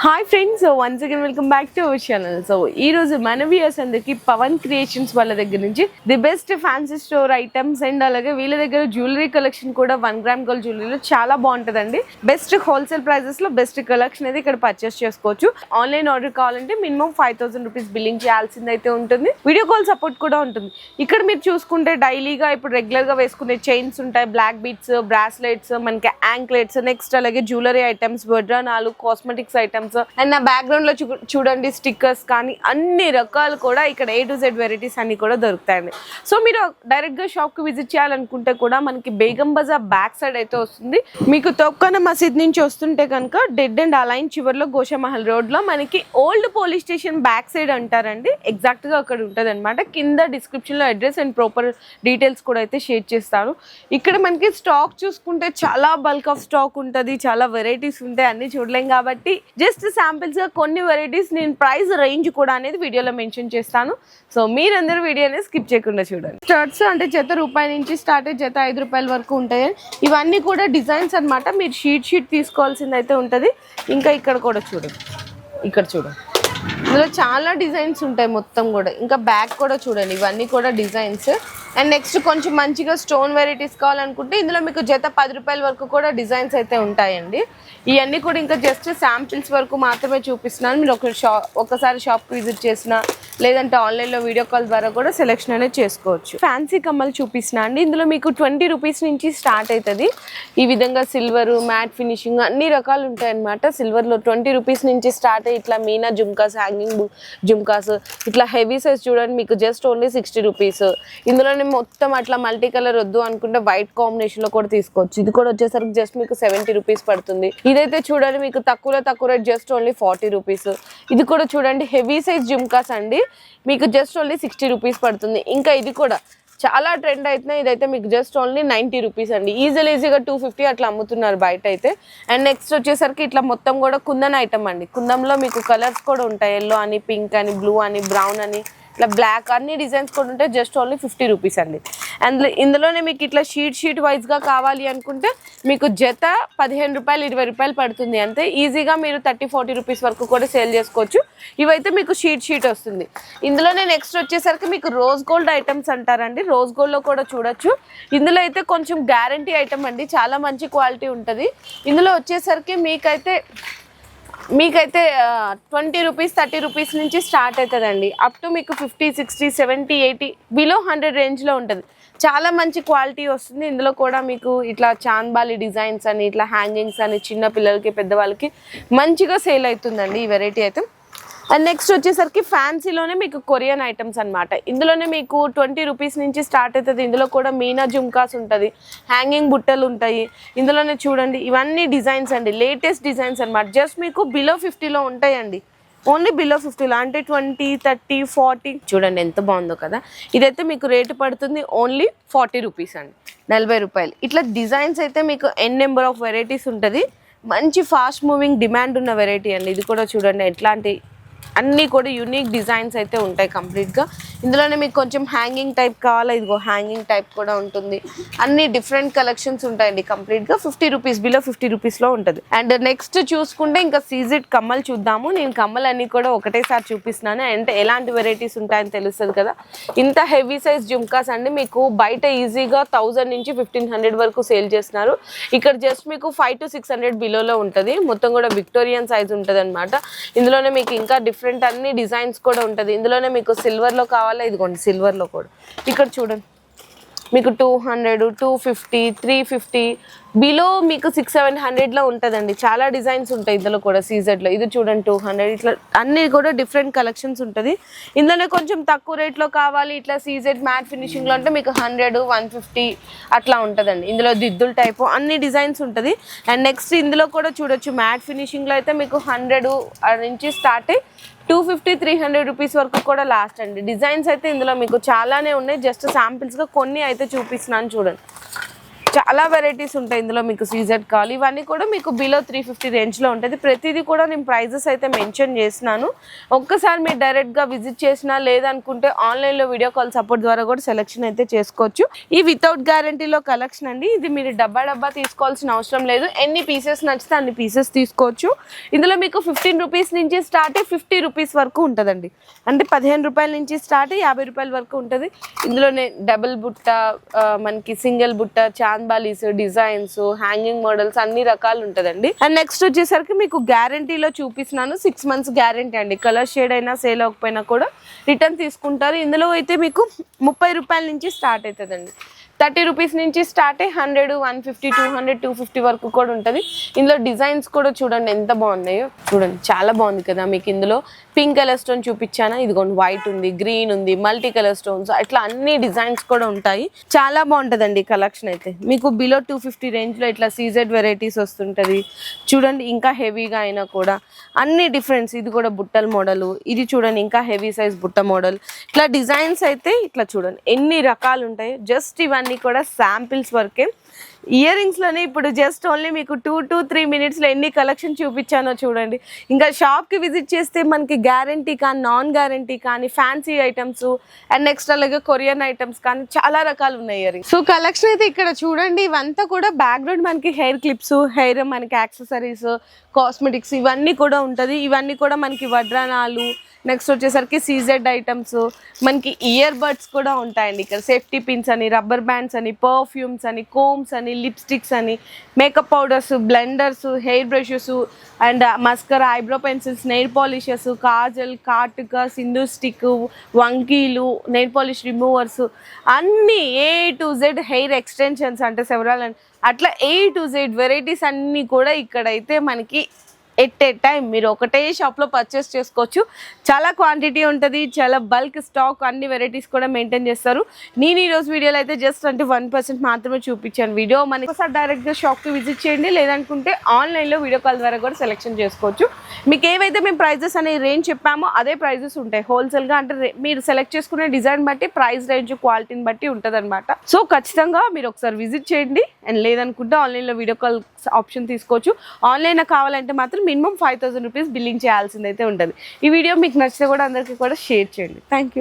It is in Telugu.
Hi friends, so once again welcome back to our channel. So ఈ రోజు మన వ్యూయర్స్ అందరికి పవన్ క్రియేషన్స్ వాళ్ళ దగ్గర నుంచి the best fancy store items and అలాగే వీళ్ళ దగ్గర జ్యువెలరీ కలెక్షన్ కూడా 1 గ్రామ్ గోల్డ్ జ్యువెలరీలో చాలా బాగుంటుందండి. బెస్ట్ హోల్సేల్ ప్రైజెస్ లో బెస్ట్ కలెక్షన్ అయితే ఇక్కడ పర్చేస్ చేసుకోవచ్చు. ఆన్లైన్ ఆర్డర్ కావాలంటే మినిమం 5,000 రూపీస్ బిల్లింగ్ చేయాల్సింది అయితే ఉంటుంది. వీడియో కాల్ సపోర్ట్ కూడా ఉంటుంది. ఇక్కడ మీరు చూసుకుంటే డైలీగా ఇప్పుడు రెగ్యులర్ గా వేసుకునే చైన్స్ ఉంటాయి, బ్లాక్ బీట్స్, బ్రాస్లెట్స్, మనకి యాంక్లెట్స్, నెక్స్ట్ అలాగే జ్యువెలరీ ఐటమ్స్, వడ్రానాలు, కాస్మెటిక్స్ ఐటమ్స్ అండ్ నా బ్యాక్గ్రౌండ్ లో చూడండి స్టిక్కర్స్ కానీ అన్ని రకాలు కూడా ఇక్కడ A to Z వెరైటీస్ అన్ని కూడా దొరుకుతాయండి. సో మీరు డైరెక్ట్ గా షాప్ కి విజిట్ చేయాలనుకుంటే కూడా మనకి బేగం బజార్ బ్యాక్ సైడ్ అయితే వస్తుంది. మీకు తొక్కన మసీద్ నుంచి వస్తుంటే కనుక డెడ్ అండ్ అలైన్ చివరిలో గోషామహల్ రోడ్ లో మనకి old police station back side అంటారండి. ఎగ్జాక్ట్ గా అక్కడ ఉంటది అనమాట. కింద డిస్క్రిప్షన్ లో అడ్రస్ అండ్ ప్రాపర్ డీటెయిల్స్ కూడా అయితే షేర్ చేస్తాను. ఇక్కడ మనకి స్టాక్ చూసుకుంటే చాలా బల్క్ ఆఫ్ స్టాక్ ఉంటుంది, చాలా వెరైటీస్ ఉంటాయి, అన్ని చూడలేం కాబట్టి జస్ట్ శాంపిల్స్ గా కొన్ని వెరైటీస్ నేను ప్రైస్ రేంజ్ కూడా అనేది వీడియోలో మెన్షన్ చేస్తాను. సో మీరందరూ వీడియోని స్కిప్ చేయకుండా చూడండి. షర్ట్స్ అంటే జత రూపాయి నుంచి స్టార్ట్ అయ్యి జత 5 రూపాయల వరకు ఉంటాయి. ఇవన్నీ కూడా డిజైన్స్ అన్నమాట. మీరు షీట్ తీసుకోవాల్సింది అయితే ఉంటుంది. ఇంకా ఇక్కడ కూడా చూడండి, ఇక్కడ చూడండి, ఇందులో చాలా డిజైన్స్ ఉంటాయి మొత్తం కూడా. ఇంకా బ్యాక్ కూడా చూడండి, ఇవన్నీ కూడా డిజైన్స్. అండ్ నెక్స్ట్ కొంచెం మంచిగా స్టోన్ వెరైటీస్ కావాలనుకుంటే ఇందులో మీకు జత 10 రూపాయల వరకు కూడా డిజైన్స్ అయితే ఉంటాయండి. ఇవన్నీ కూడా ఇంకా జస్ట్ శాంపిల్స్ వరకు మాత్రమే చూపిస్తున్నాను. మీరు ఒకసారి షాప్కి విజిట్ చేసినా లేదంటే ఆన్లైన్లో వీడియో కాల్ ద్వారా కూడా సెలెక్షన్ అనేది చేసుకోవచ్చు. ఫ్యాన్సీ కమ్మలు చూపిస్తున్నా అండి. ఇందులో మీకు 20 రూపీస్ నుంచి స్టార్ట్ అవుతుంది. ఈ విధంగా సిల్వర్, మ్యాట్ ఫినిషింగ్ అన్ని రకాలు ఉంటాయి అన్నమాట. సిల్వర్లో 20 రూపీస్ నుంచి స్టార్ట్ అయ్యి ఇట్లా మీనా జుమ్కాస్, హ్యాంగింగ్ జుమ్కాస్, ఇట్లా హెవీ సైజ్ చూడండి మీకు జస్ట్ ఓన్లీ 60 రూపీస్. ఇందులోనే మొత్తం అట్లా మల్టీ కలర్ వద్దు అనుకుంటే వైట్ కాంబినేషన్ లో కూడా తీసుకోవచ్చు. ఇది కూడా వచ్చేసరికి జస్ట్ మీకు 70 రూపీస్ పడుతుంది. ఇదైతే చూడండి మీకు తక్కువ రేట్ జస్ట్ ఓన్లీ 40 రూపీస్. ఇది కూడా చూడండి హెవీ సైజ్ జుమ్కాస్ అండి, మీకు జస్ట్ ఓన్లీ 60 రూపీస్ పడుతుంది. ఇంకా ఇది కూడా చాలా ట్రెండ్ అవుతున్నాయి. ఇదైతే మీకు జస్ట్ ఓన్లీ 90 రూపీస్ అండి. ఈజీగా 250 అట్లా అమ్ముతున్నారు బయట అయితే. అండ్ నెక్స్ట్ వచ్చేసరికి ఇట్లా మొత్తం కూడా కుందన్ ఐటమ్ అండి. కుందంలో మీకు కలర్స్ కూడా ఉంటాయి, ఎల్లో అని, పింక్ అని, బ్లూ అని, బ్రౌన్ అని, ఇట్లా బ్లాక్ అన్ని డిజైన్స్ కూడా ఉంటాయి. జస్ట్ ఓన్లీ 50 రూపీస్ అండి. అండ్ ఇందులోనే మీకు ఇట్లా షీట్ వైజ్గా కావాలి అనుకుంటే మీకు జత 15 రూపాయలు, 20 రూపాయలు పడుతుంది అంతే. ఈజీగా మీరు 30-40 రూపీస్ వరకు కూడా సేల్ చేసుకోవచ్చు. ఇవైతే మీకు షీట్ వస్తుంది. ఇందులోనే నెక్స్ట్ వచ్చేసరికి మీకు రోజ్ గోల్డ్ ఐటమ్స్ అంటారండి. రోజ్ గోల్డ్లో కూడా చూడొచ్చు. ఇందులో అయితే కొంచెం గ్యారంటీ ఐటమ్ అండి, చాలా మంచి క్వాలిటీ ఉంటుంది. ఇందులో వచ్చేసరికి మీకైతే 20 రూపీస్, 30 రూపీస్ నుంచి స్టార్ట్ అవుతుందండి. అప్ టు మీకు 50, 60, 70, 80 బిలో 100 రేంజ్లో ఉంటుంది. చాలా మంచి క్వాలిటీ వస్తుంది. ఇందులో కూడా మీకు ఇట్లా చాంద్బాలి డిజైన్స్ అని, ఇట్లా హ్యాంగింగ్స్ అని, చిన్న పిల్లలకి పెద్దవాళ్ళకి మంచిగా సేల్ అవుతుందండి ఈ వెరైటీ అయితే. అండ్ నెక్స్ట్ వచ్చేసరికి ఫ్యాన్సీలోనే మీకు కొరియన్ ఐటమ్స్ అనమాట. ఇందులోనే మీకు 20 రూపీస్ నుంచి స్టార్ట్ అవుతుంది. ఇందులో కూడా మీనా జుమ్కాస్ ఉంటుంది, హ్యాంగింగ్ బుట్టలు ఉంటాయి. ఇందులోనే చూడండి ఇవన్నీ డిజైన్స్ అండి, లేటెస్ట్ డిజైన్స్ అనమాట. జస్ట్ మీకు బిలో 50లో ఉంటాయండి, ఓన్లీ బిలో 50లో. అంటే 20, 30, 40 చూడండి ఎంత బాగుందో కదా. ఇదైతే మీకు రేటు పడుతుంది ఓన్లీ 40 రూపీస్ అండి, 40 రూపాయలు. ఇట్లా డిజైన్స్ అయితే మీకు నెంబర్ ఆఫ్ వెరైటీస్ ఉంటుంది. మంచి ఫాస్ట్ మూవింగ్ డిమాండ్ ఉన్న వెరైటీ అండి. ఇది కూడా చూడండి ఎట్లాంటి అన్నీ కూడా యూనిక్ డిజైన్స్ అయితే ఉంటాయి కంప్లీట్గా. ఇందులోనే మీకు కొంచెం హ్యాంగింగ్ టైప్ కావాలా, ఇదిగో హ్యాంగింగ్ టైప్ కూడా ఉంటుంది. అన్ని డిఫరెంట్ కలెక్షన్స్ ఉంటాయండి కంప్లీట్గా. 50 రూపీస్, బిలో 50 రూపీస్లో ఉంటుంది. అండ్ నెక్స్ట్ చూసుకుంటే ఇంకా సీజెడ్ కమ్మలు చూద్దాము. నేను కమ్మలు అన్నీ కూడా ఒకటేసారి చూపిస్తున్నాను అంటే ఎలాంటి వెరైటీస్ ఉంటాయని తెలుస్తుంది కదా. ఇంత హెవీ సైజ్ జుమ్కాస్ అండి, మీకు బయట ఈజీగా 1000 నుంచి 1500 వరకు సేల్ చేస్తున్నారు. ఇక్కడ జస్ట్ మీకు 500 to 600 బిలోలో ఉంటుంది. మొత్తం కూడా విక్టోరియన్ సైజ్ ఉంటుంది అనమాట. ఇందులోనే మీకు ఇంకా డిఫరెంట్ అన్ని డిజైన్స్ కూడా ఉంటుంది. ఇందులోనే మీకు సిల్వర్లో కావాలా, ఇదిగోండి సిల్వర్లో కూడా ఇక్కడ చూడండి మీకు 200, 250, 350 బిలో మీకు 600-700లో ఉంటుందండి. చాలా డిజైన్స్ ఉంటాయి ఇందులో కూడా సీజెడ్లో. ఇది చూడండి 200, ఇట్లా అన్ని కూడా డిఫరెంట్ కలెక్షన్స్ ఉంటుంది. ఇందులోనే కొంచెం తక్కువ రేట్లో కావాలి ఇట్లా సీజెడ్ మ్యాట్ ఫినిషింగ్లో అంటే మీకు 100, 150 అట్లా ఉంటుందండి. ఇందులో దిద్దుల టైపు అన్ని డిజైన్స్ ఉంటుంది. అండ్ నెక్స్ట్ ఇందులో కూడా చూడొచ్చు మ్యాట్ ఫినిషింగ్లో అయితే మీకు 100 నుంచి స్టార్ట్ అయ్యి 250, 300 రూపీస్ వరకు కూడా లాస్ట్ అండి. డిజైన్స్ అయితే ఇందులో మీకు చాలానే ఉన్నాయి. జస్ట్ శాంపిల్స్గా కొన్ని అయితే చూపిస్తున్నాను చూడండి. చాలా వెరైటీస్ ఉంటాయి ఇందులో. మీకు సీజెడ్ కావాలి, ఇవన్నీ కూడా మీకు బిలో 350 రేంజ్లో ఉంటుంది. ప్రతిదీ కూడా నేను ప్రైజెస్ అయితే మెన్షన్ చేసినాను. ఒక్కసారి మీరు డైరెక్ట్గా విజిట్ చేసినా లేదనుకుంటే ఆన్లైన్లో వీడియో కాల్ సపోర్ట్ ద్వారా కూడా సెలెక్షన్ అయితే చేసుకోవచ్చు. ఈ వితౌట్ గ్యారంటీలో కలెక్షన్ అండి. ఇది మీరు డబ్బా తీసుకోవాల్సిన అవసరం లేదు. ఎన్ని పీసెస్ నచ్చితే అన్ని పీసెస్ తీసుకోవచ్చు. ఇందులో మీకు 15 రూపీస్ నుంచి స్టార్ట్ 50 రూపీస్ వరకు ఉంటుందండి. అంటే 15 రూపాయల నుంచి స్టార్ట్ 50 రూపాయల వరకు ఉంటుంది. ఇందులోనే డబుల్ బుట్ట, మనకి సింగిల్ బుట్ట, చాంద్బాలీస్, డిజైన్స్, హ్యాంగింగ్ మోడల్స్ అన్ని రకాలు ఉంటుందండి. అండ్ నెక్స్ట్ వచ్చేసరికి మీకు గ్యారంటీలో చూపిస్తున్నాను. 6 మంత్స్ గ్యారంటీ అండి. కలర్ షేడ్ అయినా సేల్ అవ్వకపోయినా కూడా రిటర్న్ తీసుకుంటారు. ఇందులో అయితే మీకు 30 రూపాయల నుంచి స్టార్ట్ అవుతుందండి. 30 రూపీస్ నుంచి స్టార్ట్ 100, 150, 200, 250 వరకు కూడా ఉంటుంది. ఇందులో డిజైన్స్ కూడా చూడండి ఎంత బాగున్నాయో. చూడండి చాలా బాగుంది కదా. మీకు ఇందులో పింక్ కలర్ స్టోన్ చూపించానా, ఇదిగోండి వైట్ ఉంది, గ్రీన్ ఉంది, మల్టీ కలర్ స్టోన్స్, అట్లా అన్ని డిజైన్స్ కూడా ఉంటాయి. చాలా బాగుంటుందండి కలెక్షన్ అయితే. మీకు బిలో 250 రేంజ్లో ఇట్లా సీజెడ్ వెరైటీస్ వస్తుంటుంది. చూడండి ఇంకా హెవీగా అయినా కూడా అన్ని డిఫరెన్స్. ఇది కూడా బుట్టల మోడల్, ఇది చూడండి ఇంకా హెవీ సైజ్ బుట్ట మోడల్. ఇట్లా డిజైన్స్ అయితే ఇట్లా చూడండి ఎన్ని రకాలు ఉంటాయి. జస్ట్ ఇవన్నీ కూడా శాంపిల్స్ వరకే. ఇయర్ రింగ్స్లోనే ఇప్పుడు జస్ట్ ఓన్లీ మీకు 2 to 3 మినిట్స్లో ఎన్ని కలెక్షన్ చూపించానో చూడండి. ఇంకా షాప్కి విజిట్ చేస్తే మనకి గ్యారంటీ కానీ నాన్ గ్యారంటీ కానీ ఫ్యాన్సీ ఐటమ్స్ అండ్ నెక్స్ట్ అలాగే కొరియన్ ఐటమ్స్ కానీ చాలా రకాలు ఉన్నాయి ఇయర్ రింగ్స్. సో కలెక్షన్ అయితే ఇక్కడ చూడండి. ఇవంతా కూడా బ్యాక్గ్రౌండ్ మనకి హెయిర్ క్లిప్స్, హెయిర్ మనకి యాక్సెసరీస్, కాస్మెటిక్స్ ఇవన్నీ కూడా ఉంటుంది. ఇవన్నీ కూడా మనకి వడ్రానాలు, నెక్స్ట్ వచ్చేసరికి సీజెడ్ ఐటమ్స్, మనకి ఇయర్ బడ్స్ కూడా ఉంటాయండి. ఇక్కడ సేఫ్టీ పిన్స్ అని, రబ్బర్ బ్యాండ్స్ అని, పర్ఫ్యూమ్స్ అని, కోమ్స్ అని, లిప్స్టిక్స్ అని, makeup powders, blenders, hair brushes and mascara, eyebrow pencils, nail polishes, kajal, కాటుక, సింధూర్ స్టిక్, వంకీలు, నెయిల్ పాలిష్ రిమూవర్స్ అన్నీ A to Z, hair extensions అంటే సెవరల్ అట్లా A to Z వెరైటీస్ అన్నీ కూడా ఇక్కడైతే మనకి ఎట్ ఏ టైం మీరు ఒకటే షాప్లో పర్చేస్ చేసుకోవచ్చు. చాలా క్వాంటిటీ ఉంటుంది, చాలా బల్క్ స్టాక్, అన్ని వెరైటీస్ కూడా మెయింటైన్ చేస్తారు. నేను ఈరోజు వీడియోలో అయితే జస్ట్ 1% మాత్రమే చూపించాను. వీడియో మనకి ఒకసారి డైరెక్ట్గా షాప్కి విజిట్ చేయండి, లేదనుకుంటే ఆన్లైన్లో వీడియో కాల్ ద్వారా కూడా సెలెక్షన్ చేసుకోవచ్చు. మీకు ఏవైతే మేము ప్రైజెస్ అనే రేంజ్ చెప్పామో అదే ప్రైజెస్ ఉంటాయి. హోల్సేల్గా అంటే మీరు సెలెక్ట్ చేసుకునే డిజైన్ బట్టి ప్రైస్ రేంజ్, క్వాలిటీని బట్టి ఉంటుంది అనమాట. సో ఖచ్చితంగా మీరు ఒకసారి విజిట్ చేయండి. అండ్ లేదనుకుంటే ఆన్లైన్లో వీడియో కాల్ ఆప్షన్ తీసుకోవచ్చు. ఆన్లైన్లో కావాలంటే మాత్రం మినిమం 5000 రూపీస్ బిల్లింగ్ చేయాల్సిందైతే ఉంటుంది. ఈ వీడియో మీకు నచ్చితే కూడా అందరికీ కూడా షేర్ చేయండి. Thank you.